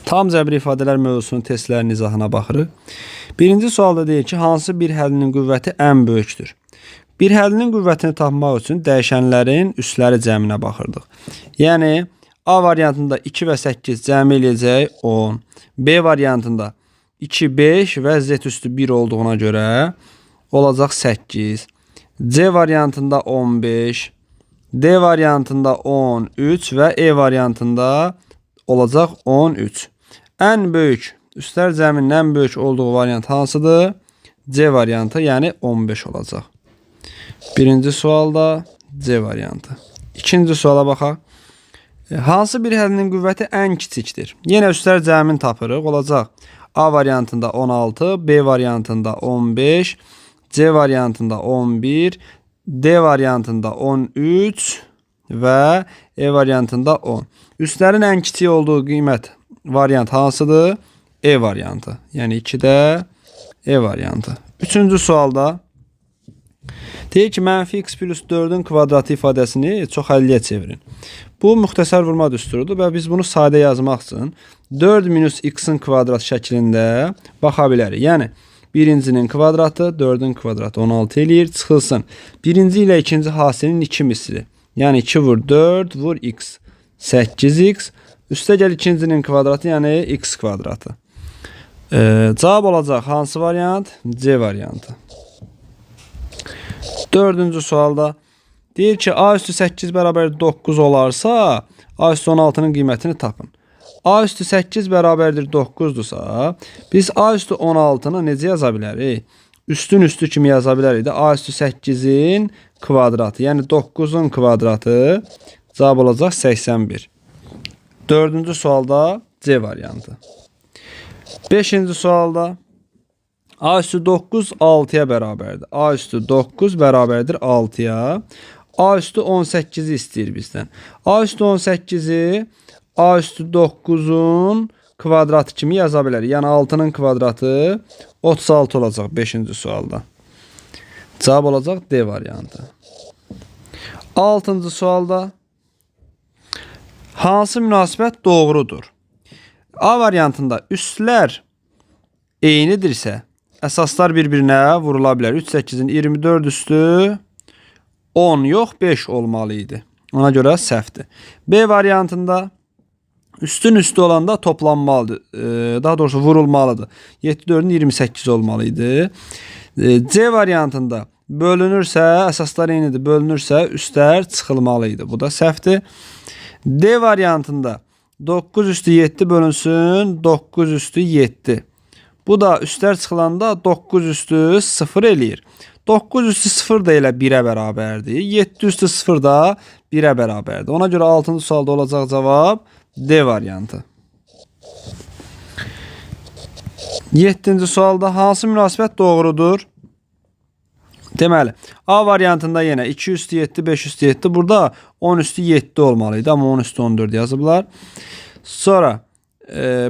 Tam cəbri ifadələr mövzusunun testlərin izahına baxırıq. Birinci sualda deyir ki, hansı bir həllinin qüvvəti ən böyükdür? Bir həllinin qüvvətini tapmaq üçün dəyişənlərin üstləri cəminə baxırdıq. Yəni, A variantında 2 və 8 cəmi eləyəcək 10. B variantında 2, 5 və z üstü 1 olduğuna görə olacaq 8. C variantında 15. D variantında 13 və E variantında olacaq 13. Ən böyük, üstlər cəminin ən böyük olduğu variant hansıdır? C variantı, yəni 15 olacaq. Birinci sualda C variantı. İkinci suala baxaq. Hansı bir həllinin qüvvəti ən kiçikdir? Yenə üstlər cəmini tapırıq. Olacaq A variantında 16, B variantında 15, C variantında 11, D variantında 13 və E variantında 10. Üstlərin ən kiçik olduğu qiymət variant hansıdır? E variantı. Yəni 2-də E variantı. Üçüncü sualda deyir ki, mənfi x plus 4-ün kvadratı ifadəsini çox həlliyə çevirin. Bu müxtəsər vurma düsturudur və biz bunu sadə yazmaq üçün 4 minus x-in kvadrat şəklində baxa bilərik. Yəni, birincinin kvadratı 4-ün kvadratı 16 eləyir, çıxılsın. Birinci ilə ikinci hasilin 2 misli. Yəni 2 vur 4 vur x. 8x. Üstə gəl ikincinin kvadratı, yəni x kvadratı. Cavab olacaq hansı variant? C variantı. Dördüncü sualda deyir ki, A üstü 8 bərabər 9 olarsa, A üstü 16-nın qiymətini tapın. A üstü 8 bərabərdir 9-dursa, biz A üstü 16-nı necə yaza bilərik? Üstün üstü kimi yaza bilərik də A üstü 8-in kvadratı, yəni 9-un kvadratı cavab olacaq 81. Dördüncü sualda C variantı. Beşinci sualda A üstü 9 6-ya bərabərdir. A üstü 9 bərabərdir 6-ya. A üstü 18-i istəyir bizdən. A üstü 18-i A üstü 9-un kvadratı kimi yaza bilərik. Yəni 6-nın kvadratı 36 olacaq 5-ci sualda. Cavab olacaq D variantı. 6-cı sualda hansı münasibət doğrudur? A variantında üstlər eynidirsə, əsaslar bir-birinə vurula bilər. 3, 8-in 24 üstü 10 yox 5 olmalı idi. Ona görə səhvdir. B variantında üstün üstü olanda toplanmalıdır. Daha doğrusu vurulmalıdır. 7, 4-ün 28 olmalı idi. C variantında bölünürsə, əsaslar eynidir, bölünürsə üstlər çıxılmalı idi. Bu da səhvdir. D variantında 9 üstü 7 bölünsün 9 üstü 7. Bu da üstlər çıxılanda 9 üstü 0 eləyir. 9 üstü 0 da elə 1-ə bərabərdir. 7 üstü 0 da 1-ə bərabərdir. Ona görə 6-cı sualda olacaq cavab D variantı. 7-ci sualda hansı münasibət doğrudur? Deməli, A variantında yenə 2 üstü 7, 5 üstü 7. Burada 10 üstü 7 olmalıydı, amma 10 üstü 14 yazıblar. Sonra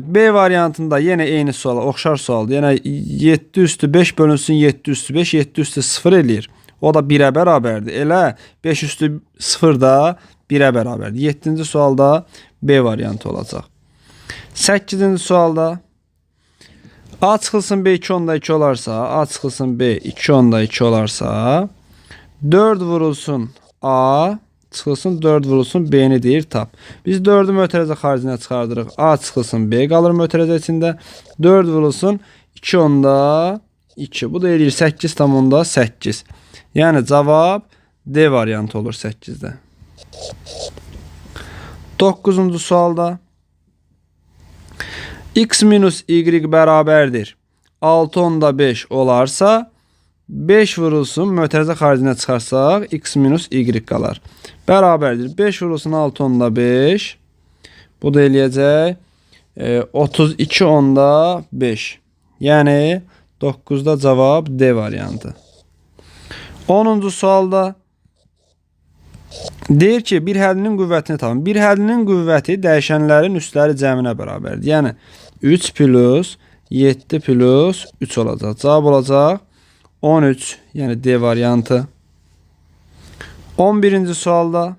B variantında yenə eyni sual, oxşar sualdır. Yəni 7 üstü 5 bölünsün 7 üstü 5, 7 üstü 0 eləyir. O da 1-ə bərabərdir. Elə 5 üstü 0 da 1-ə bərabərdir. 7-ci sualda B variantı olacaq. 8-ci sualda A çıxılsın B 2 onda 2 olarsa, A çıxılsın B 2 onda 2 olarsa, 4 vurulsun A, çıxılsın 4 vurulsun B-ni deyir tap. Biz 4-ü mötərizə xaricinə çıxardırıq. A çıxılsın B qalır mötərizə içində. 4 vurulsun 2 onda 2. Bu da eləyir 8 tam onda 8. Yəni cavab D variantı olur 8-də. 9-cu sualda x minus y bərabərdir 6 onda 5 olarsa 5 vurulsun mötərizə xaricinə çıxarsaq x minus y qalar. Bərabərdir 5 vurulsun 6 onda 5. Bu da eləyəcək 32 onda 5. Yəni 9-da cavab D variantı. 10-cu sualda deyir ki, bir həllinin qüvvətini tapın. Bir həllinin qüvvəti dəyişənlərin üstləri cəminə bərabərdir. Yəni 3 plus 7 plus 3 olacaq. Cavab olacaq 13, yəni D variantı. 11-ci sualda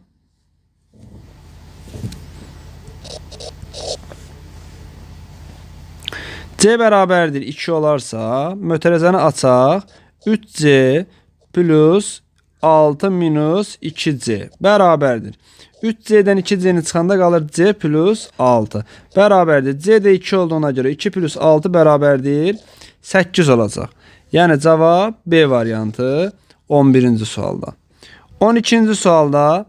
C bərabərdir 2 olarsa, mötərizəni açaq. 3C plus 6 minus 2C bərabərdir. 3C'dən 2C'ni çıxanda qalır C plus 6 bərabərdir. C də 2 olduğuna görə 2 plus 6 bərabərdir 8 olacaq. Yəni cavab B variantı 11-ci sualda. 12-ci sualda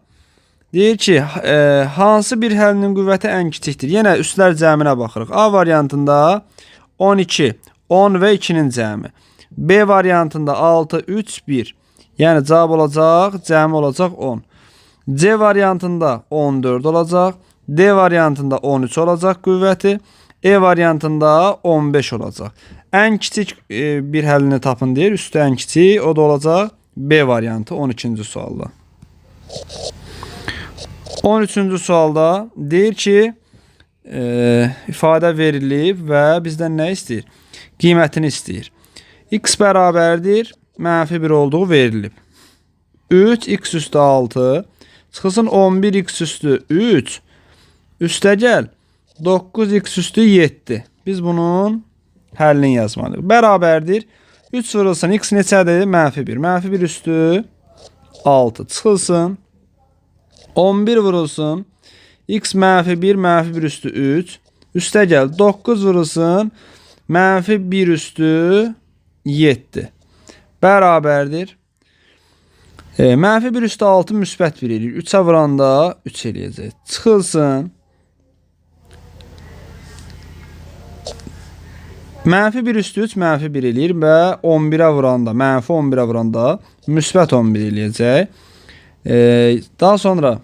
deyir ki, hansı bir həlinin qüvvəti ən kiçikdir? Yenə üstlər cəminə baxırıq. A variantında 12, 10 və 2-nin cəmi. B variantında 6, 3, 1. Yəni cavab olacaq, cəmi olacaq 10. C variantında 14 olacaq. D variantında 13 olacaq qüvvəti. E variantında 15 olacaq. Ən kiçik bir həlini tapın deyir. Üstü ən kiçik, o da olacaq B variantı 12-ci sualda. 13-cü sualda deyir ki, ifadə verilib və bizdən nə istəyir? Qiymətini istəyir. X bərabərdir, mənfi 1 olduğu verilib. 3, x üstü 6, çıxılsın 11, x üstü 3, üstə gəl 9, x üstü 7. Biz bunun həllini yazmalıyıq. Bərabərdir, 3 vurulsun, x neçədir? Mənfi 1. Mənfi 1 üstü 6, çıxılsın 11 vurulsun, x mənfi 1, mənfi 1 üstü 3, üstə gəl 9 vurulsun, mənfi 1 üstü 7 bərabərdir. Mənfi 1 üstü 6 müsbət 1 eləyir. 3'ə vuranda 3 eləyəcək. Çıxılsın. Mənfi 1 üstü 3 mənfi 1 eləyir və 11'ə vuranda, mənfi 11'ə vuranda müsbət 11 eləyəcək. Daha sonra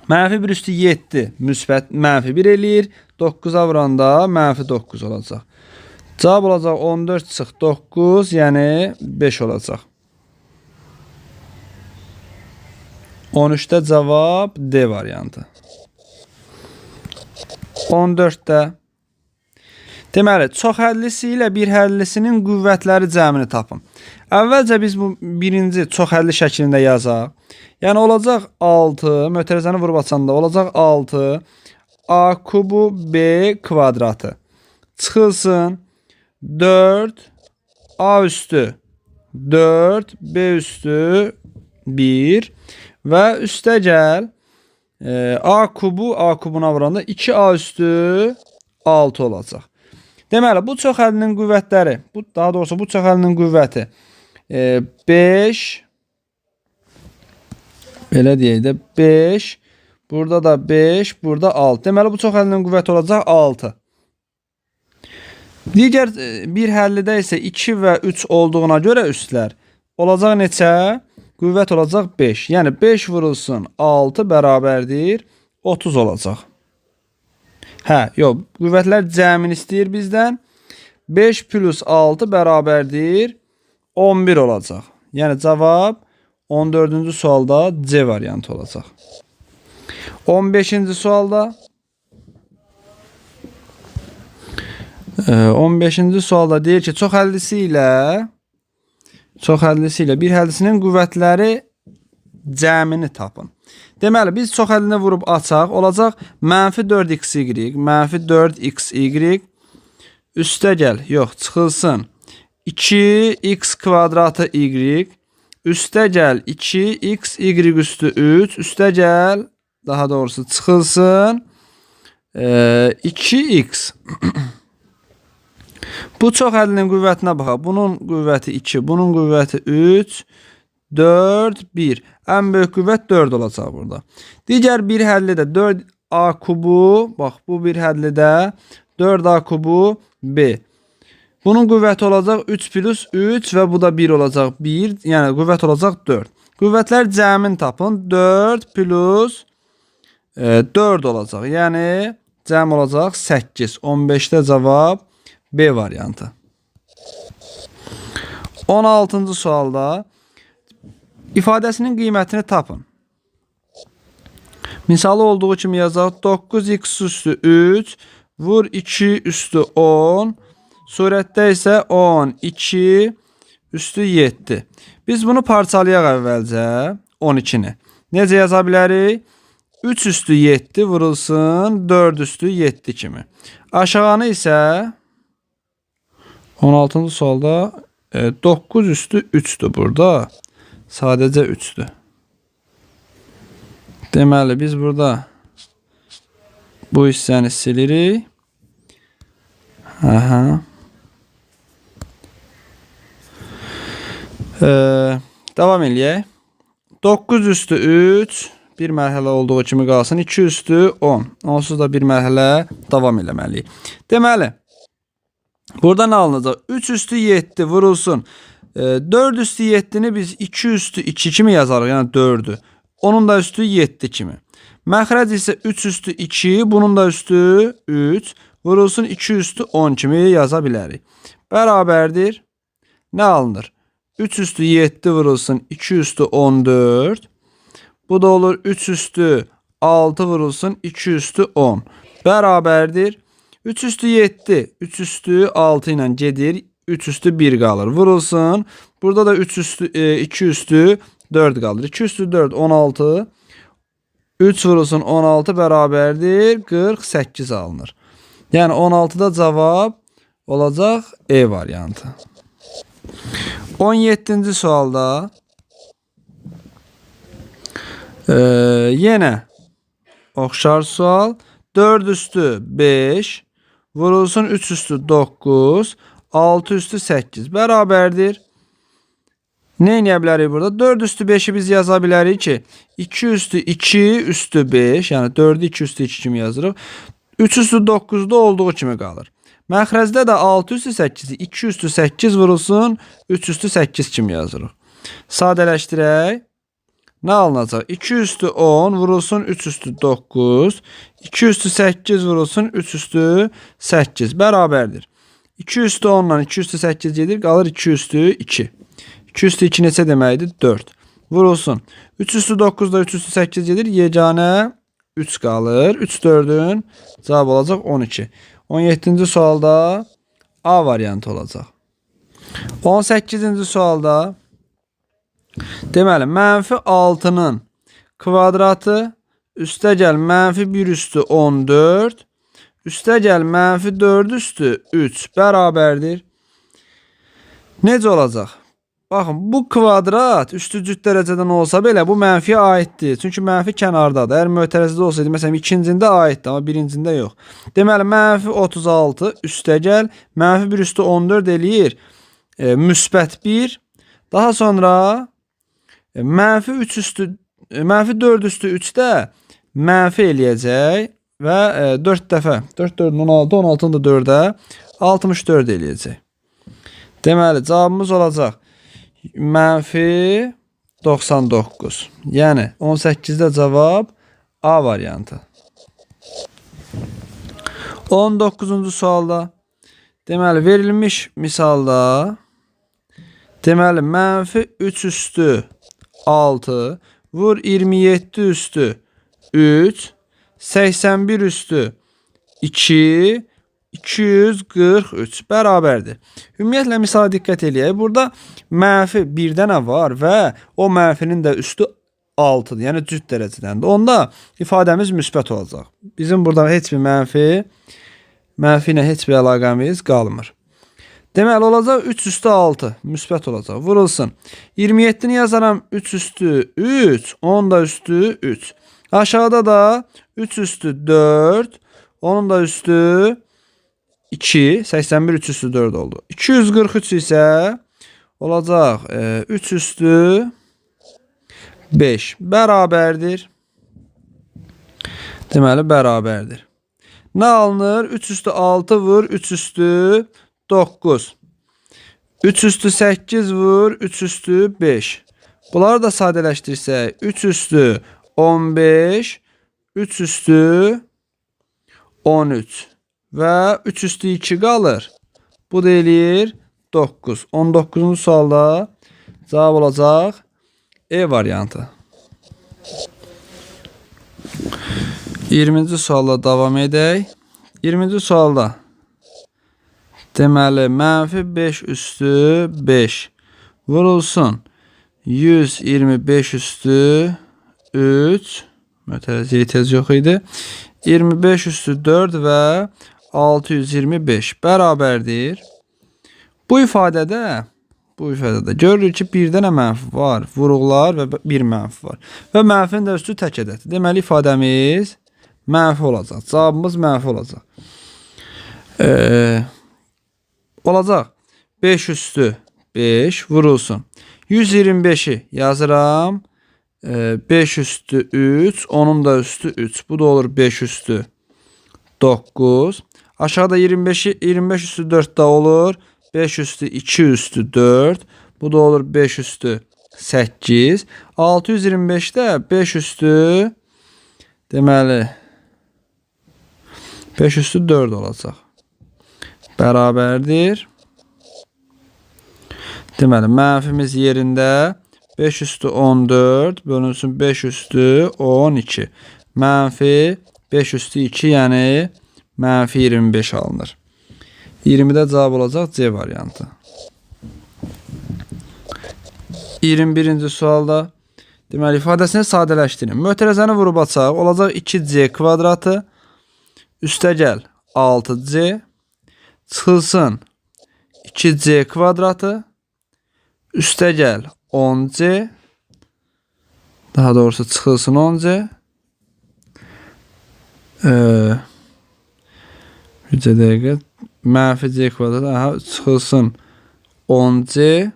mənfi 1 üstü 7 müsbət mənfi 1 eləyir. 9'a vuranda mənfi 9 olacaq. Cavab olacaq 14 çıx 9, yəni 5 olacaq. 13'də cavab D variantı. 14'də deməli, çox həllisi ilə bir həllisinin qüvvətləri cəmini tapın. Əvvəlcə biz bu birinci çox həlli şəklində yazaq. Yəni olacaq 6, mötərizəni vurub açanda olacaq 6 A kubu B kvadratı. Çıxılsın 4 A üstü 4 B üstü 1 və üstə gəl A kubu A kubuna vuranda 2A üstü 6 olacaq. Deməli, bu çox həllinin qüvvətləri, daha doğrusu bu çox həllinin qüvvəti 5, belə deyək də 5, burada da 5, burada 6. Deməli, bu çox həllinin qüvvəti olacaq 6. Digər bir həllidə isə 2 və 3 olduğuna görə üstlər olacaq neçə? Qüvvət olacaq 5. Yəni 5 vurulsun 6 bərabərdir 30 olacaq. Yox, qüvvətlər cəmini istəyir bizdən. 5 plus 6 bərabərdir 11 olacaq. Yəni cavab 14-cü sualda C variantı olacaq. 15-ci sualda 15-ci sualda deyir ki, çox həllisi ilə bir həllisinin qüvvətləri cəmini tapın. Deməli, biz çox həllini vurub açaq. Olacaq mənfi 4xy, mənfi 4xy, üstə gəl, yox, çıxılsın 2x kvadratı y, üstə gəl 2xy üstü 3, üstə gəl, daha doğrusu çıxılsın 2x. Bu çox həllinin qüvvətinə baxaq. Bunun qüvvəti 2, bunun qüvvəti 3, 4, 1. Ən böyük qüvvət 4 olacaq burada. Digər bir həllidə 4A kubu, bax bu bir həllidə 4A kubu B. Bunun qüvvəti olacaq 3 plus 3 və bu da 1 olacaq 1. Yəni qüvvət olacaq 4. Qüvvətlər cəmin tapın. 4 plus 4 olacaq. Yəni cəm olacaq 8. 15'də cavab B variantı. 16-cı sualda ifadəsinin qiymətini tapın. Misalı olduğu kimi yazaq. 9x üstü 3 vur 2 üstü 10. Surətdə isə 12 üstü 7. Biz bunu parçalayaq əvvəlcə 12'ni. Necə yaza bilərik? 3 üstü 7 vurulsun 4 üstü 7 kimi. Aşağıını isə 16-cı sualda 9 üstü 3'dür burada. Sadəcə 3'dür. Deməli biz burada bu hissəni silirik. Aha. Devam eləyək. 9 üstü 3 bir mərhələ olduğu kimi qalsın. 2 üstü 10. Onsuz da bir mərhələ davam eləməliyik. Deməli, burada nə alınacaq? 3 üstü 7 vurulsun. 4 üstü 7'ni biz 2 üstü 2 kimi yazarıq. Yəni 4'ü. Onun da üstü 7 kimi. Məxrəc isə 3 üstü 2. Bunun da üstü 3. Vurulsun 2 üstü 10 kimi yaza bilərik. Bərabərdir. Nə alınır? 3 üstü 7 vurulsun 2 üstü 14. Bu da olur 3 üstü 6 vurulsun 2 üstü 10. Bərabərdir. 3 üstü 7, 3 üstü 6 ilə gedir. 3 üstü 1 qalır. Vurulsun. Burada da 3 üstü 2 üstü 4 qalır. 2 üstü 4 16. 3 vurulsun 16 bərabərdir 48 alınır. Yəni 16'da cavab olacaq E variantı. 17-ci sualda yenə oxşar sual. 4 üstü 5 vurulsun 3 üstü 9 6 üstü 8 bərabərdir. Nə edə bilərik burada? 4 üstü 5'i biz yaza bilərik ki 2 üstü 2 üstü 5 yəni 4'ü 2 üstü 2 kimi yazırıq. 3 üstü 9'da olduğu kimi qalır. Məxrəcdə də 6 üstü 8'i 2 üstü 8 vurulsun 3 üstü 8 kimi yazırıq. Sadələşdirək. Nə alınacaq? 2 üstü 10 vurulsun 3 üstü 9. 2 üstü 8 vurulsun 3 üstü 8 bərabərdir. 2 üstü 10 ilə 2 üstü 8 gedir. Qalır 2 üstü 2. 2 üstü 2 neçə deməkdir? 4. Vurulsun. 3 üstü 9'da 3 üstü 8 gedir. Yeganə 3 qalır. 3 4'ün cavab olacaq 12. 17-ci sualda A variantı olacaq. 18-ci sualda deməli mənfi 6'nın kvadratı üstəgəl mənfi 1 üstü 14 üstəgəl mənfi 4 üstü 3 bərabərdir. Necə olacaq? Baxın, bu kvadrat üstü cüt dərəcədən olsa belə bu mənfiyə aiddir. Çünki mənfi kənardadır. Əgər mötərəzidə olsaydı, məsələn, ikincində aiddir, amma birincində yox. Deməli, mənfi 36 üstəgəl mənfi 1 üstü 14 eləyir. Müsbət 1. Daha sonra mənfi 4 üstü 3-də mənfi eləyəcək və 4 dəfə 4 4 16 16'ını da 4'ə 64 eləyəcək. Deməli, cavabımız olacaq mənfi 99. Yəni 18'də cavab A variantı. 19-cu sualda deməli verilmiş misalda deməli mənfi 3 üstü 6 vur 27 üstü 3 81 üstü 2 243 bərabərdir. Ümumiyyətlə misala diqqət eləyək. Burada mənfi 1'də nə var və o mənfinin də üstü 6'dır. Yəni cüt dərəcədəndir. Onda ifadəmiz müsbət olacaq. Bizim burada heç bir mənfi ilə heç bir əlaqəmiz qalmır. Deməli olacaq 3 üstü 6 müsbət olacaq. Vurulsun. 27'ni yazaram 3 üstü 3, 10 da üstü 3. Aşağıda da 3 üstü 4, onun da üstü 2, 81 3 üstü 4 oldu. 243 isə olacaq 3 üstü 5 bərabərdir. Deməli bərabərdir. Nə alınır? 3 üstü 6 vur 3 üstü 9. 3 üstü 8 vur 3 üstü 5. Bunları da sadələşdirsək 3 üstü 15, 3 üstü 13 və 3 üstü 2 qalır. Bu da eləyir 9. 19-cu sualda cavab olacaq E variantı. 20-ci sualla davam edək. 20-ci sualda deməli mənfi 5 üstü 5 vurulsun 125 üstü 3 mötərizəyə ehtiyac yox idi. 25 üstü 4 və 625 bərabərdir. Bu ifadədə görürük ki, bir dənə mənfi var, vuruqlar və bir mənfi var. Və mənfinin də üstü tək ədəddir. Deməli, ifadəmiz mənfi olacaq. Cavabımız mənfi olacaq. Olacaq. 5 üstü 5 vurulsun. 125'i yazıram. 5 üstü 3. Onun da üstü 3. Bu da olur 5 üstü 9. Aşağıda 25 üstü 4 da olur. 5 üstü 2 üstü 4. Bu da olur 5 üstü 8. 625'də 5 üstü deməli 5 üstü 4 olacaq. Bərabərdir. Deməli, mənfimiz yerində 5 üstü 14 bölünsün 5 üstü 12. Mənfi 5 üstü 2 yəni mənfi 25 alınır. 20'də cavab olacaq C variantı. 21-ci sualda deməli ifadəsini sadələşdirin. Mötərizəni vurub açaq. Olacaq 2C kvadratı üstəgəl 6C çıxılsın 2C kvadratı üstəgəl 10C daha doğrusu çıxılsın 10C bir dəqiqə mənfi C kvadratı çıxılsın 10C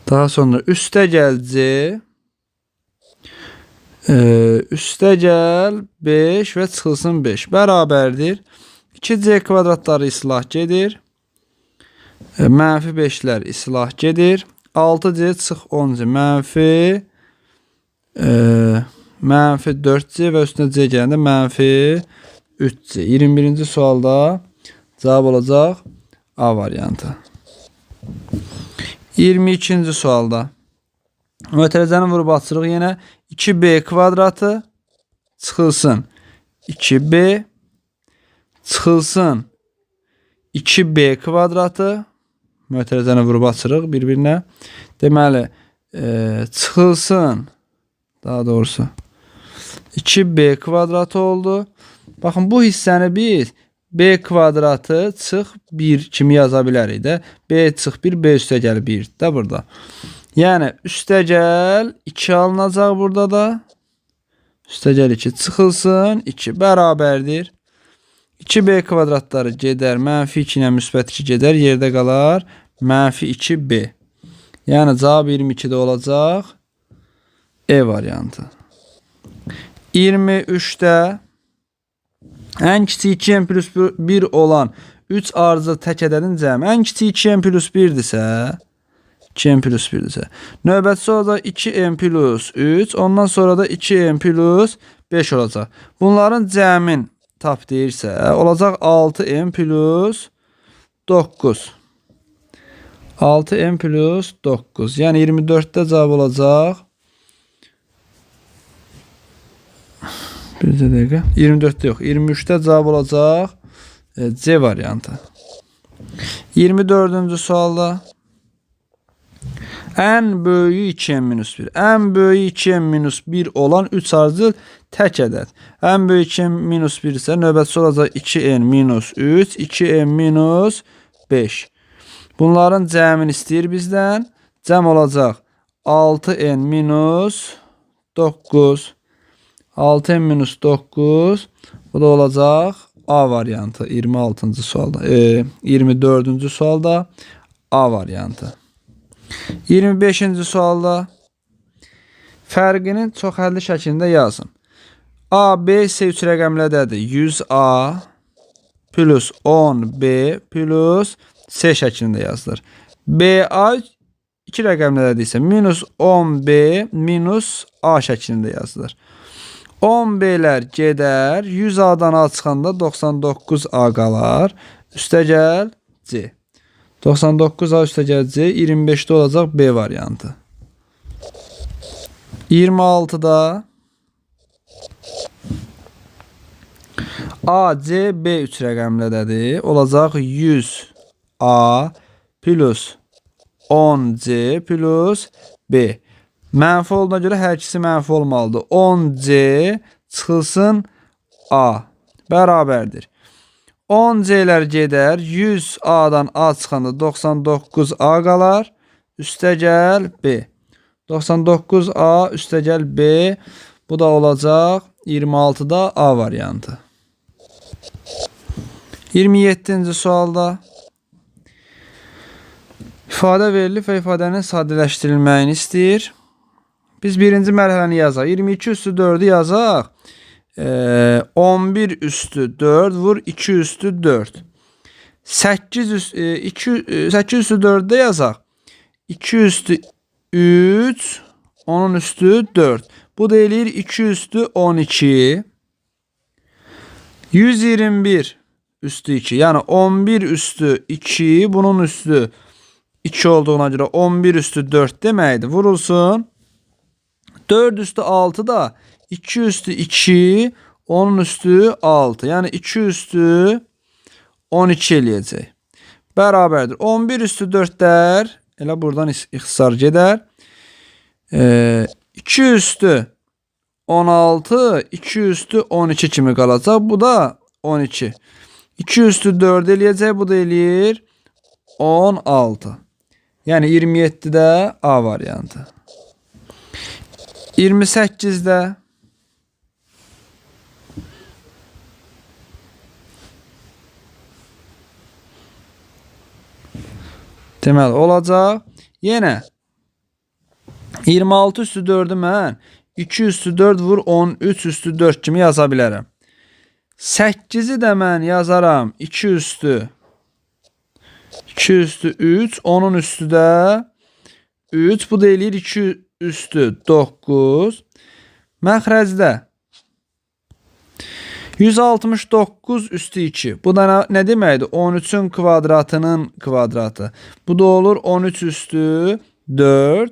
daha sonra üstəgəl C üstəgəl 5 və çıxılsın 5 bərabərdir. 2C kvadratları islah gedir. Mənfi 5'lər islah gedir. 6C çıx 10C mənfi 4C və üstünə C gələndə mənfi 3C. 21-ci sualda cavab olacaq A variantı. 22-ci sualda mötərizəni vurub açırıq yenə 2B kvadratı çıxılsın 2B çıxılsın 2B kvadratı mötərizəni vurub açırıq bir-birinə. Deməli çıxılsın daha doğrusu 2B kvadratı oldu. Baxın bu hissəni biz B kvadratı çıx 1 kimi yaza bilərik də. B çıx 1 B üstəgəl 1 də burada. Yəni üstəgəl 2 alınacaq burada da. Üstəgəl 2 çıxılsın 2 bərabərdir. 2B kvadratları gedər. Mənfi 2 ilə müsbət 2 gedər. Yerdə qalar mənfi 2B. Yəni cavab 22'də olacaq. E variantı. 23'də ən kiçik 2n plus 1 olan 3 ardıcıl tək ədədin cəmi. Ən kiçik 2n plus 1'dirsə 2n plus 1'dirsə növbətçisi olacaq 2n plus 3. Ondan sonra da 2n plus 5 olacaq. Bunların cəmin tap deyirsə olacaq 6n plus 9. 6n plus 9. Yəni 24'də cavab olacaq. Bir dəqiqə. 24'də yox. 23'də cavab olacaq C variantı. 24-cü sualda ən böyüyü 2n minus 1. Ən böyüyü 2n minus 1 olan 3 ardıcıl tək ədəd. Ən böyük 2n minus 1 isə növbətçisi olacaq 2n minus 3, 2n minus 5. Bunların cəmini istəyir bizdən. Cəm olacaq 6n minus 9. 6n minus 9. Bu da olacaq A variantı. 26-cı sualda. 24-cü sualda A variantı. 25-ci sualda fərqini çoxhəlli şəklində yazın. A, B isə 3 rəqəmli ədədir. 100A plus 10B plus C şəklində yazılır. BA 2 rəqəmli ədədir isə minus 10B minus A şəklində yazılır. 10B'lər gedər. 100A'dan A çıxanda 99A qalar. Üstəgəl C. 99A üstəgəl C. 25'də olacaq B variantı. 26'da A, C, B 3 rəqəmli ədədir. Olacaq 100A plus 10C plus B. Mənfi olduğuna görə hər ikisi mənfi olmalıdır. 10C çıxılsın A bərabərdir. 10 c'lər gedər. 100 a'dan a çıxanda 99 a qalar. Üstəgəl b. 99 a üstəgəl b. Bu da olacaq 26-da a variantı. 27-ci sualda ifadə verilib və ifadənin sadələşdirilməyini istəyir. Biz birinci mərhələni yazaq. 22 üstü 4'ü yazaq. 11 üstü 4 vur 2 üstü 4. 8 üstü 4'de yazaq. 2 üstü 3, onun üstü 4. Bu da eləyir 2 üstü 12. 121 üstü 2. Yani 11 üstü 2, bunun üstü 2 olduğuna göre 11 üstü 4 deməkdir. Vurulsun. 4 üstü 6 da 2 üstü 2, onun üstü 6. Yani 2 üstü 12 eləyəcək. Bərabərdir. 11 üstü 4'lər. Elə buradan ixtisar gedər. 2 üstü 16, 2 üstü 12 kimi qalacaq. Bu da 12. 2 üstü 4 eləyəcək. Bu da eləyir 16. Yəni 27'də A variantı. 28'də deməli olacaq. Yenə 26 üstü 4'ü mən 2 üstü 4 vur 13 üstü 4 kimi yaza bilərəm. 8'i də mən yazaram 2 üstü 3, onun üstü də 3. Bu da eləyir 2 üstü 9. Məxrəcdə 169 üstü 2. Bu da ne deməkdir? 13'ün kvadratının kvadratı. Bu da olur 13 üstü 4.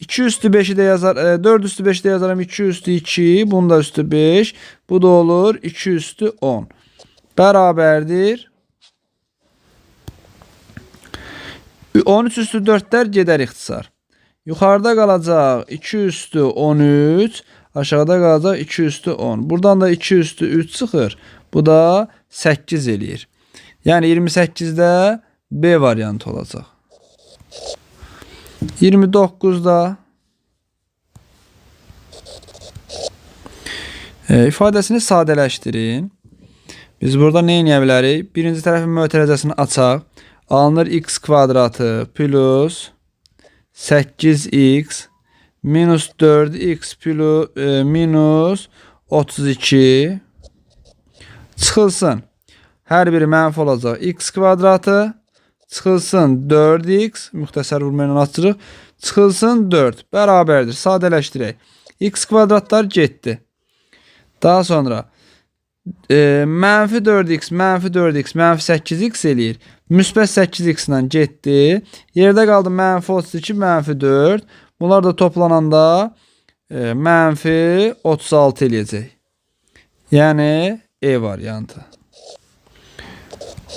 2 üstü 5'i de yazar. 4 üstü 5'i de yazarım. 2 üstü 2. Bunda üstü 5. Bu da olur 2 üstü 10. Bərabərdir. 13 üstü 4'lər gedər ixtisar. Yuxarıda qalacaq 2 üstü 13. Aşağıda qalacaq 2 üstü 10. Buradan da 2 üstü 3 çıxır. Bu da 8 eləyir. Yəni 28'də B variantı olacaq. 29'da ifadəsini sadələşdirin. Biz burada nə edə bilərik? Birinci tərəfin mötərəzəsini açaq. Alınır x kvadratı plus 8x minus 4x plus minus 32 çıxılsın. Hər biri mənfi olacaq. X kvadratı çıxılsın 4x, müxtəsər vurma ilə açırıq. Çıxılsın 4 bərabərdir. Sadələşdirək. X kvadratlar getdi. Daha sonra mənfi 4x, mənfi 4x, mənfi 8x eləyir. Müsbət 8x ilə getdi. Yerdə qaldı mənfi 32, mənfi 4. Bunlar da toplananda mənfi 36 eləyəcək. Yəni E variantı.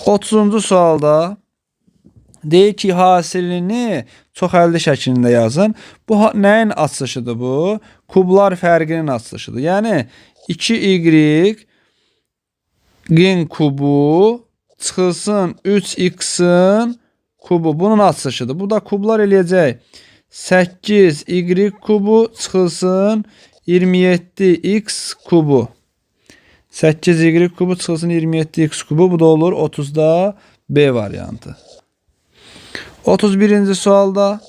30-cu sualda deyir ki, hasilini çoxəlli şəklində yazın. Bu nəyin açılışıdır bu? Kublar fərqinin açılışıdır. Yəni 2y-in kubu çıxılsın 3x-in kubu. Bunun açılışıdır. Bu da kublar eləyəcək. 8y kubu çıxılsın 27x kubu. 8y kubu çıxılsın 27x kubu. Bu da olur 30'da B variantı. 31-ci sualda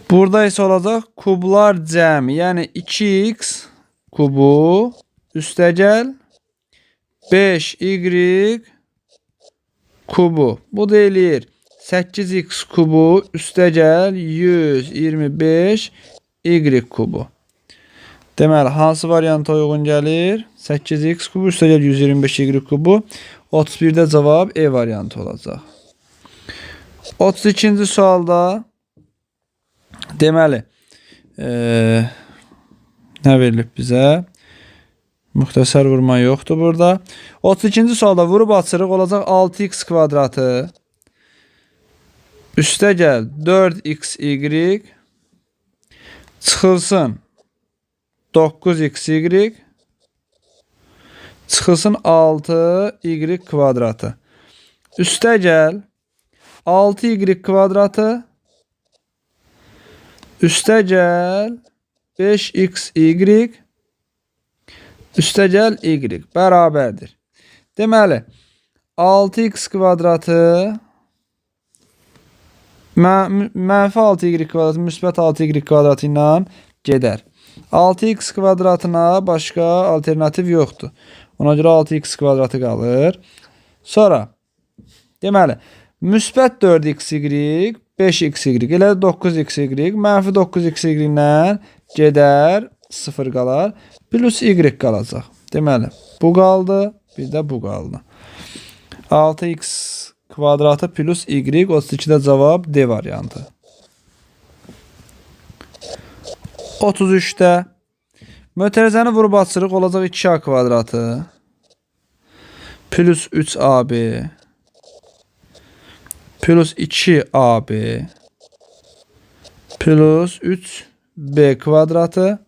burada isə olacaq kublar cəmi. Yəni 2x kubu üstəgəl 5y kubu. Bu da eləyir 8x kubu üstəgəl 125 y kubu. Deməli, hansı varianta uyğun gəlir? 8x kubu üstəgəl 125 y kubu. 31'də cavab E variantı olacaq. 32-ci sualda deməli nə verilib bizə? Müxtəsər vurma yoxdur burada. 32-ci sualda vurub açırıq olacaq 6x kvadratı üstəgəl 4xy çıxılsın 9xy Çıxılsın 6y kvadratı. Üstə gəl 6y kvadratı. Üstə gəl 5xy. Üstə gəl y bərabərdir. Deməli 6x kvadratı mənfi 6y kvadratı müsbət 6y kvadratı ilə gedər. 6x kvadratına başqa alternativ yoxdur. Ona görə 6x kvadratı qalır. Sonra deməli müsbət 4xy 5xy elə 9xy mənfi 9xy ilə gedər 0 qalar. Plus y qalacaq. Deməli bu qaldı. Bir də bu qaldı. 6x kvadratı plus y 32-də cavab D variantı. 33-də mötərizəni vurub açırıq olacaq 2a kvadratı plus 3ab plus 2ab plus 3b kvadratı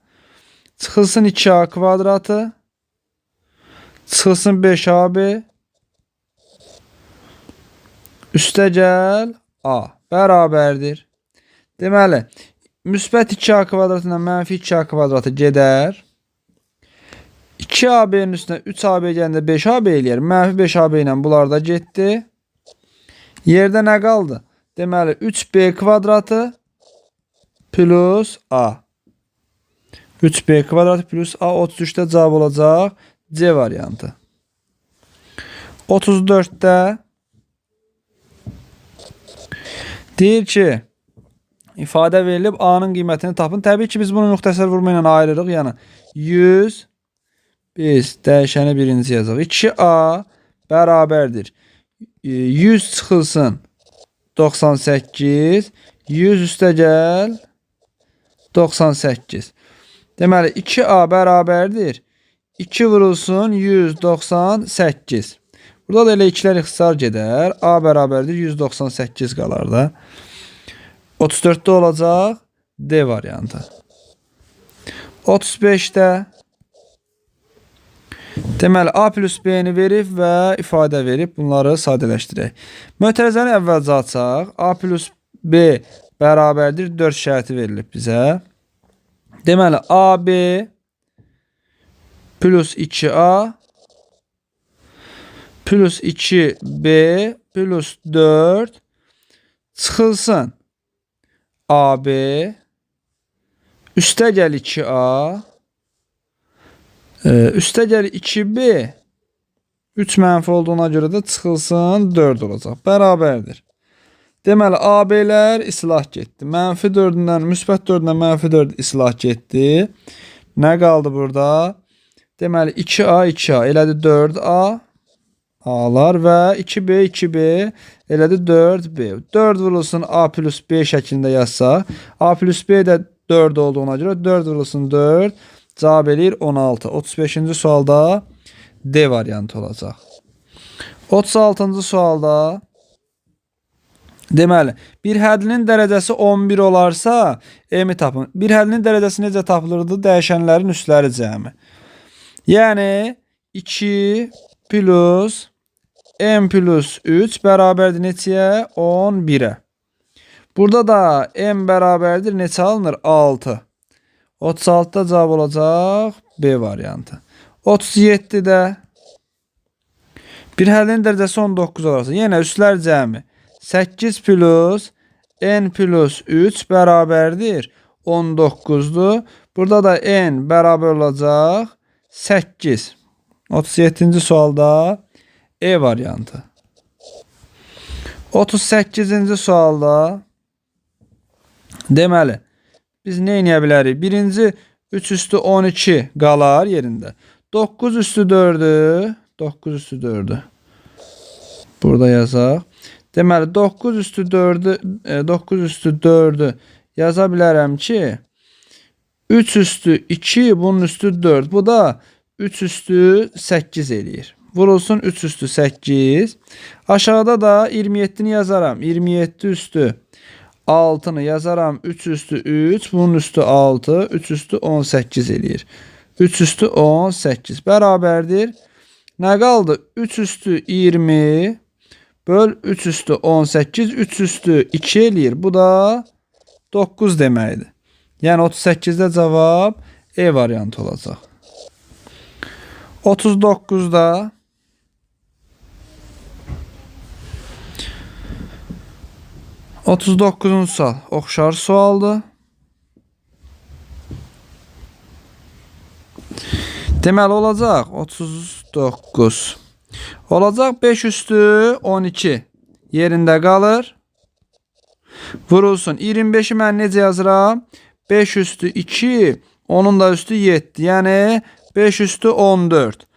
çıxılsın 2a kvadratı çıxılsın 5ab üstə gəl a bərabərdir. Deməli müsbət 2a kvadratı ilə mənfi 2a kvadratı gedər. 2ab-nin üstünə 3ab gəndə 5ab eləyər. Mənfi 5ab ilə bunlar da getdi. Yerdə nə qaldı? Deməli 3b kvadratı plus a. 3b kvadratı plus a 33-də cavab olacaq C variantı. 34-də deyir ki ifadə verilib a-nın qiymətini tapın. Təbii ki biz bunu müxtəsər vurma ilə ayırırıq. Yəni 100 biz dəyişəni birinci yazaq. 2a bərabərdir. 100 çıxılsın 98 100 üstə gəl 98. Deməli 2a bərabərdir. 2 vurulsun 198. Burada da elə ikilər ixtisar gedər. A bərabərdir 198 qalar da. 34-də olacaq D variantı. 35-də deməli A plus B-ni verib və ifadə verib. Bunları sadələşdirək. Mötərizəni əvvəlcə açaq. A plus B bərabərdir 4 şərti verilib bizə. Deməli AB plus 2A plus 2B plus 4 çıxılsın AB üstə gəl 2A üstə gəl 2B 3 mənfi olduğuna görə də çıxılsın 4 olacaq. Bərabərdir. Deməli AB-lər islah getdi. Mənfi 4-dən müsbət 4-dən mənfi 4 islah getdi. Nə qaldı burada? Deməli 2A 2A elədi 4A A'lar və 2B 2B elədi 4B. 4 vurulsun A plus B şəklində yazsaq. A plus B də 4 olduğuna görə 4 vurulsun 4 cavab eləyir 16. 35-ci sualda D variantı olacaq. 36-cı sualda deməli bir hədlinin dərəcəsi 11 olarsa M-i tapın. Bir hədlinin dərəcəsi necə tapılırdı? Dəyişənlərin üstləri cəmi. Yəni 2 plus M plus 3 bərabərdir neçəyə? 11-ə. Burada da M bərabərdir neçə alınır? 6. 36-da cavab olacaq B variantı. 37-də bir hədlinin dərəcəsi 19 olarsa yenə üstlər cəmi 8 plus N plus 3 bərabərdir 19'dur. Burada da N bərabər olacaq 8. 37-ci sualda E variantı. 38-ci sualda deməli biz nə edə bilərik? Birinci 3 üstü 12 qalar yerində. 9 üstü 4'ü 9 üstü 4'ü burada yazaq. Deməli 9 üstü 4'ü yaza bilərəm ki 3 üstü 2 bunun üstü 4. Bu da 3 üstü 8 eləyir. Vurulsun 3 üstü 8. Aşağıda da 27'ni yazaram. 27 üstü 6'nı yazaram. 3 üstü 3. Bunun üstü 6. 3 üstü 18 eləyir. 3 üstü 18 bərabərdir. Nə qaldı? 3 üstü 20 böl 3 üstü 18, 3 üstü 2 eləyir. Bu da 9 deməkdir. Yəni 38-də cavab E variantı olacaq. 39-da 39-cu sual oxşar sualdır. Deməli olacaq 39. Olacaq 5 üstü 12 yerində qalır. Vurulsun. 25-i mən necə yazıram? 5 üstü 2, onun da üstü 7. Yəni 5 üstü 14.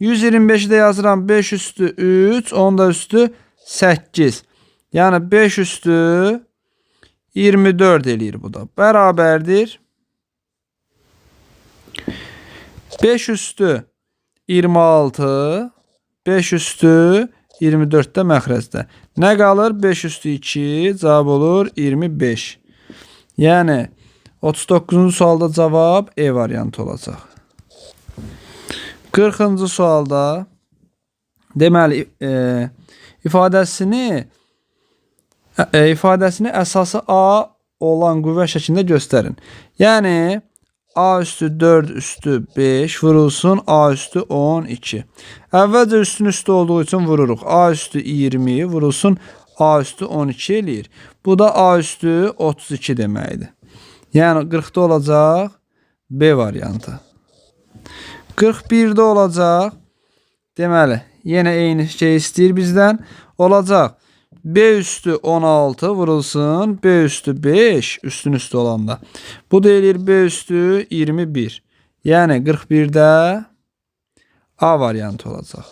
125-i də yazıram 5 üstü 3, onun da üstü 8. Yəni 5 üstü 24 eləyir bu da. Bərabərdir. 5 üstü 26, 5 üstü 24-də məxrəcdə. Nə qalır? 5 üstü 2, cavab olur 25. Yəni 39-cu sualda cavab E variantı olacaq. 40-cı sualda deməli ifadəsini əsası A olan qüvvə şəklində göstərin. Yəni A üstü 4 üstü 5 vurulsun A üstü 12. Əvvəlcə üstün üstü olduğu üçün vururuq. A üstü 20 vurulsun A üstü 12 eləyir. Bu da A üstü 32 deməkdir. Yəni 40-da olacaq B variantı. 41-də olacaq. Deməli, yenə eyni şey istəyir bizdən. Olacaq B üstü 16 vurulsun B üstü 5 üstün üstü olanda. Bu da eləyir B üstü 21. Yəni 41-də A variantı olacaq.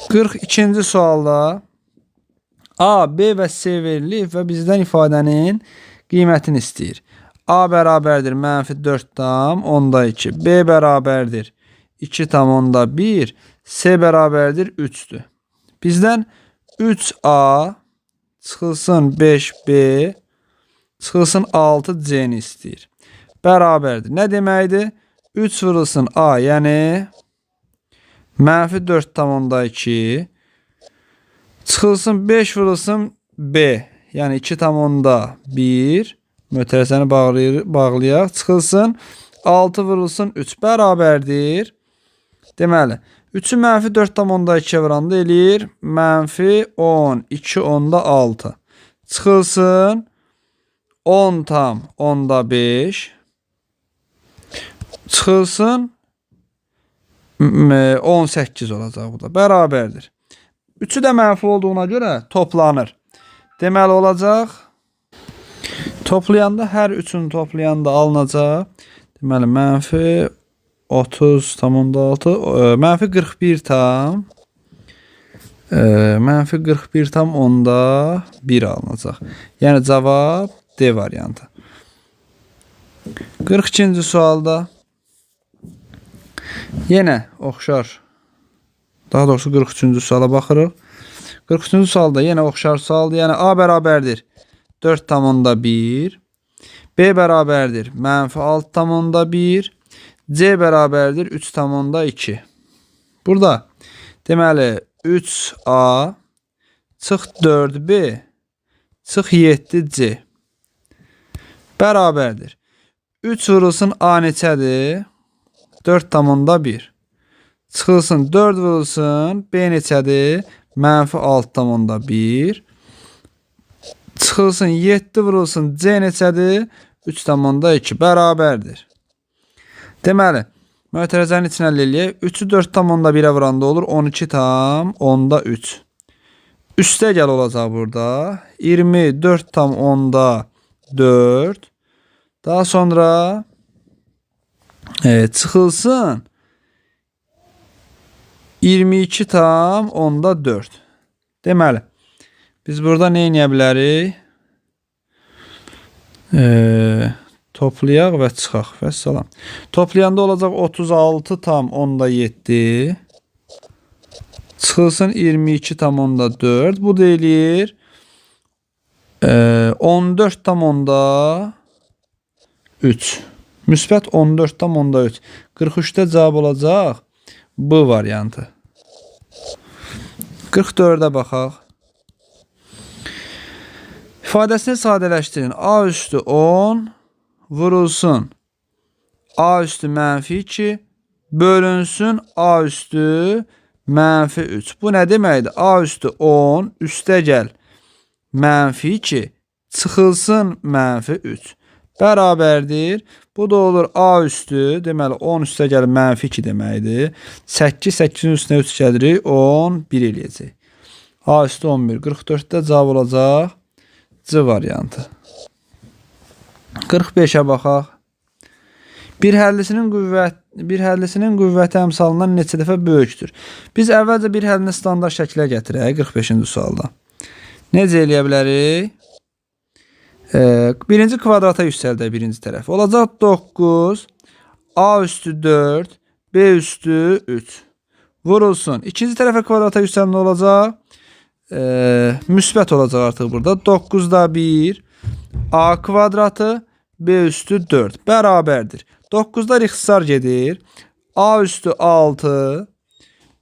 42-ci sualda A, B və C verilir və bizdən ifadənin qiymətini istəyir. A bərabərdir mənfi 4 tam onda 2. B bərabərdir 2 tam onda 1. C bərabərdir 3'dür. Bizdən 3A çıxılsın 5B çıxılsın 6C-ni istəyir. Bərabərdir. Nə deməkdir? 3 vurulsun A, yəni mənfi 4 tam onda 2 çıxılsın 5 vurulsun B, yəni 2 tam onda 1 mötərizəni bağlayaq. Çıxılsın 6 vurulsun 3 bərabərdir. Deməli 3'ü mənfi 4 tam onda 2'ye vuranda eləyir mənfi 10 2 onda 6 çıxılsın 10 tam onda 5 çıxılsın 18 olacaq bu da bərabərdir. 3'ü də mənfi olduğuna görə toplanır. Deməli olacaq toplayanda hər 3'ünü toplayanda alınacaq. Deməli mənfi 30 tam onda 6 mənfi 41 tam mənfi 41 tam onda 1 alınacaq. Yəni cavab D variantı. 42-ci sualda yenə oxşar, daha doğrusu 43-cü suala baxırıq. 43-cü sualda yenə oxşar sualdır. Yəni A bərabərdir 4 tam onda 1, B bərabərdir mənfi 6 tam onda 1, C bərabərdir 3 tam onda 2. Burada deməli 3A çıx 4B çıx 7C bərabərdir. 3 vurulsun A neçədir? 4 tam onda 1. Çıxılsın 4 vurulsun B neçədir? Mənfi 6 tam onda 1. Çıxılsın 7 vurulsun C neçədir? 3 tam onda 2 bərabərdir. Deməli, mötərizənin içinə eləyək. 3'ü 4 tam onda 1'ə vuranda olur 12 tam onda 3. Üstə gəl olacaq burada. 24 tam onda 4. Daha sonra çıxılsın 22 tam onda 4. Deməli, biz burada nə edə bilərik? Toplayaq və çıxaq. Vəssalam. Toplayanda olacaq 36 tam onda 7. Çıxılsın 22 tam onda 4. Bu da eləyir 14 tam onda 3. Müsbət 14 tam onda 3. 43'də cavab olacaq B variantı. 44'ə baxaq. İfadəsini sadələşdirin. A üstü 10 vurulsun A üstü mənfi 2 bölünsün A üstü mənfi 3. Bu nə deməkdir? A üstü 10 üstə gəl mənfi 2 çıxılsın mənfi 3 bərabərdir. Bu da olur A üstü, deməli 10 üstə gəl mənfi 2 deməkdir. 8, 8-in üstünə 3 gəlirik, 11 eləyəcək. A üstü 11. 44'də cavab olacaq C variantı. 45'ə baxaq. Bir həllisinin qüvvəti əmsalından neçə dəfə böyükdür? Biz əvvəlcə bir həllini standart şəklə gətirək 45-ci sualda. Necə eləyə bilərik? Birinci kvadrata yüksəldək birinci tərəf. Olacaq 9, A üstü 4, B üstü 3. Vurulsun. İkinci tərəfə kvadrata yüksələn olacaq? Müsbət olacaq artıq burada. 9'da 1, A kvadratı, B üstü 4. Bərabərdir. 9'da ixtisar gedir. A üstü 6,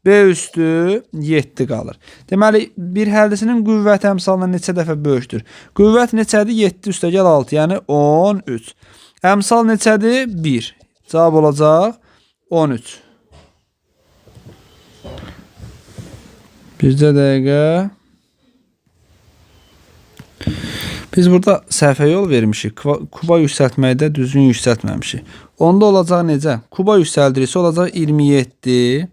B üstü 7 qalır. Deməli, bir həllisinin qüvvət əmsalından neçə dəfə böyükdür? Qüvvət neçədir? 7 üstə gəl 6, yəni 13. Əmsal neçədir? 1. Cavab olacaq 13. Bircə dəqiqə. Biz burada səhvə yol vermişik. Kuba yüksəltməkdə düzgün yüksəltməmişik. Onda olacaq necə? Kuba yüksəldirisi olacaq 27.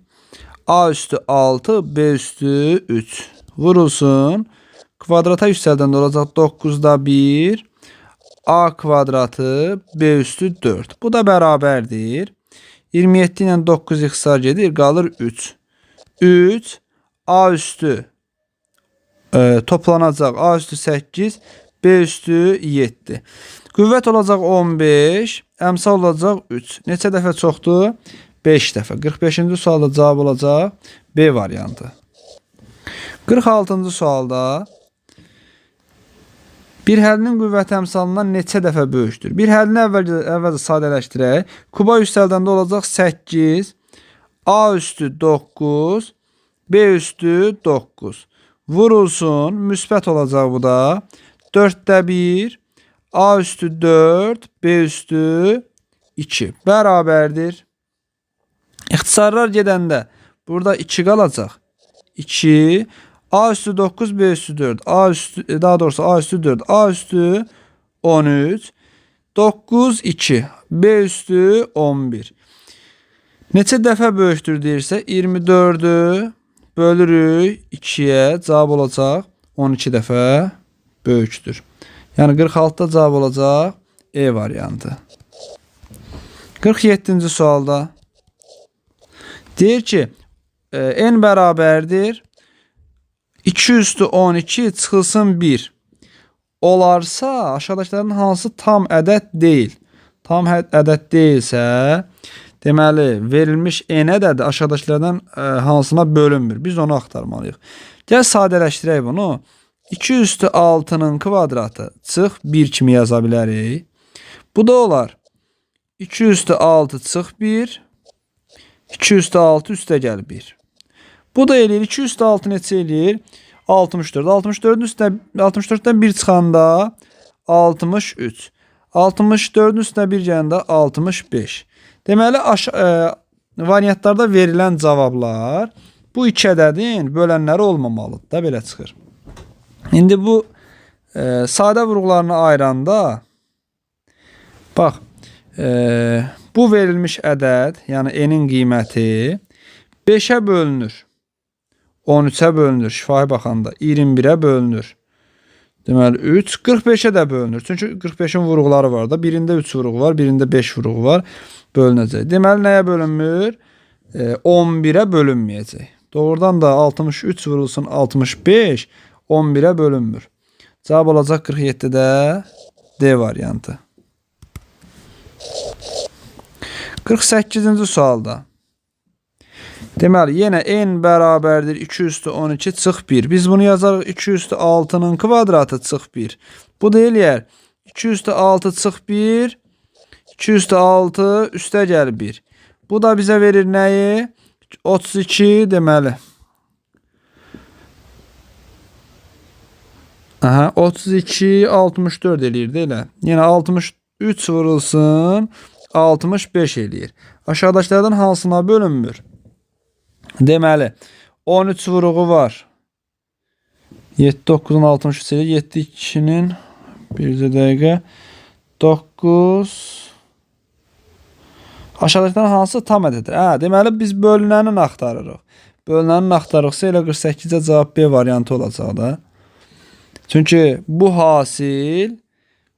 A üstü 6, B üstü 3. Vurulsun. Kvadrata yüksəldəndə olacaq 9'da 1, A kvadratı, B üstü 4. Bu da bərabərdir. 27 ilə 9 ixtisar gedir, qalır 3. 3, A üstü toplanacaq. A üstü 8, B üstü 7. Qüvvət olacaq 15, əmsal olacaq 3. Neçə dəfə çoxdur? 5 dəfə. 45-ci sualda cavab olacaq B variantı. 46-cı sualda bir həllinin qüvvəti əmsalından neçə dəfə böyükdür? Bir həllini əvvəlcə sadələşdirək. Kuba yüksəldəndə olacaq 8, A üstü 9, B üstü 9. Vurulsun. Müsbət olacaq bu da. 4'də 1, A üstü 4, B üstü 2. Bərabərdir. İxtisarlar gedəndə burada 2 qalacaq. 2, A üstü 9, B üstü 4. Daha doğrusu A üstü 4, A üstü 13. 9, 2, B üstü 11. Neçə dəfə böyükdür deyirsə 24'ü bölürük 2'yə, cavab olacaq 12 dəfə böyükdür. Yəni 46'da cavab olacaq E variantı. 47-ci sualda deyir ki, n bərabərdir 2 üstü 12 çıxılsın 1. Olarsa aşağıdakilərin hansı tam ədəd deyil? Tam ədəd deyilsə, deməli, verilmiş n ədədi aşağıdakilərdən hansına bölünmür? Biz onu axtarmalıyıq. Gəl sadələşdirək bunu. 2 üstü 6'nın kvadratı çıx 1 kimi yaza bilərik. Bu da olar. 2 üstü 6 çıx 1. 2 üstü 6 üstə gəl 1. Bu da eləyir. 2 üstü 6 neçə eləyir? 64. 64'dən 1 çıxanda 63. 64'ün üstünə 1 gələndə 65. Deməli, variantlarda verilən cavablar bu iki ədədin bölənləri olmamalıdır da, belə çıxır. İndi bu sadə vurğularını ayıranda bax, bu verilmiş ədəd, yəni n'in qiyməti 5'ə bölünür, 13'ə bölünür, şifahi baxanda 21'ə bölünür. Deməli 3 45'ə də bölünür. Çünki 45'in vurğuları var da, birində 3 vurğu var, birində 5 vurğu var, bölünəcək. Deməli nəyə bölünmür? 11'ə bölünməyəcək. Doğrudan da 63 vurulsun 65 11'ə bölünmür. Cavab olacaq 47'də D variantı. 48-ci sualda deməli, yenə n bərabərdir 2 üstü 12 çıx 1. Biz bunu yazarıq 2 üstü 6'nın kvadratı çıx 1. Bu da eləyər 2 üstü 6 çıx 1, 2 üstü 6 üstə gəl 1. Bu da bizə verir nəyi? 32 deməli. Aha, 32 64 eləyir də elə. Yəni 63 vurulsun 65 eləyir. Aşağıdakılardan hansına bölünmür? Deməli 13 vuruğu var. 7 9'un 63 eləyir. 7 2'nin bir dəqiqə 9. Aşağıdakilərdən hansı tam ədədir? Deməli biz bölünənin axtarırıq. Bölünənin axtarırıqsa elə 48-ə cavab B variantı olacaq da. Çünki bu hasil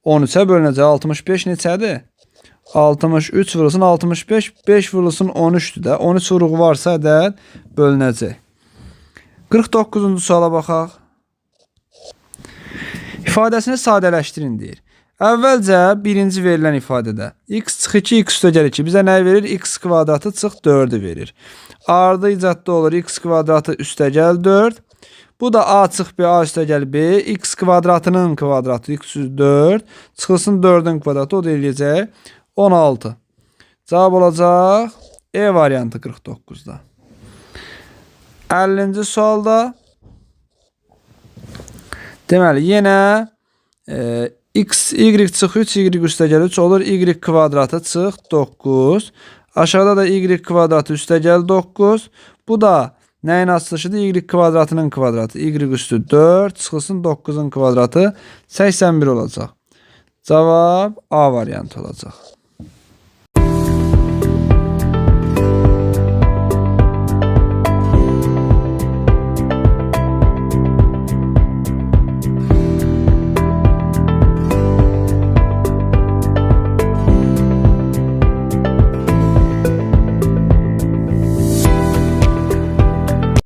13'ə bölünəcək. 65 neçədir? 63 vurulsun 65, 5 vurulsun 13'dür də. 13 vuruğu varsa ədəd bölünəcək. 49-cu suala baxaq. İfadəsini sadələşdirin deyir. Əvvəlcə birinci verilən ifadədə x çıx 2, x üstəgəl 2 bizə nə verir? X kvadratı çıx 4'ü verir. Ardıcadda olur x kvadratı üstəgəl 4. Bu da a çıx b, a üstəgəl b. X kvadratının kvadratı x 4. Çıxılsın 4'ün kvadratı, o da eləyəcək 16. Cavab olacaq E variantı 49'da. 50-ci sualda deməli yenə x, y çıx 3, y üstəgəl 3 olur. Y kvadratı çıx 9. Aşağıda da y kvadratı üstəgəl 9. Bu da nəyin açılışıdır? Y kvadratının kvadratı. Y üstü 4. Çıxılsın 9'un kvadratı 81 olacaq. Cavab A variantı olacaq.